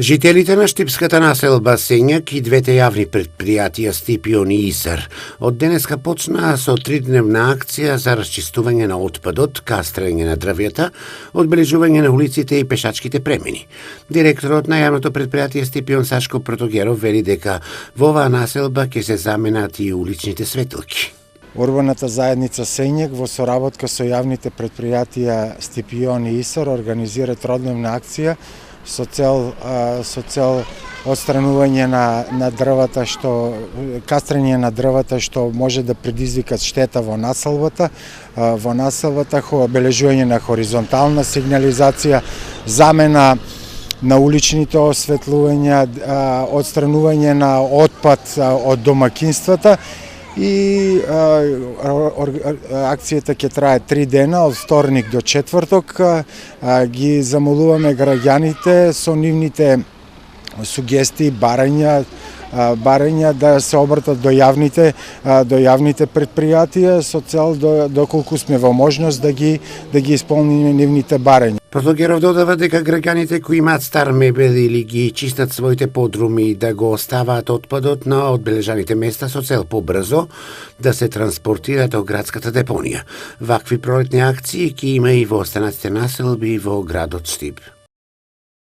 Жителите на Штипската населба Сењак и двете јавни предпријатија Стипион и Исар од денеска почнаа со 3-дневна акција за расчистување на отпадот, кастрење на дрвјата, одбележување на улиците и пешачките премини. Директорот на јавното предпријатие Стипион Сашко Протогеров вели дека во оваа населба ќе се заменат и уличните светилки. Урбаната заедница Сењак во соработка со јавните предпријатија Стипион и Исар организира 3-дневна акција со цел отстранување на дрвата, кастрење на дрвата што може да предизвикат штета во населбата, обележување на хоризонтална сигнализација, замена на уличните осветлувања, отстранување на отпад од домакинствата. И акцијата ќе трае 3 дена, од вторник до четврток. Ги замолуваме граѓаните со нивните сугестии, барања да се обратат до јавните предпријатија со цел доколку сме во можност да ги исполниме нивните барања. Протогеров додава дека граѓаните кои имаат стар мебел или ги чистат своите подруми да го оставаат отпадот на одбележаните места со цел побрзо да се транспортира до градската депонија. Вакви пролетни акции ќе има и во останатите населби во градот Штип.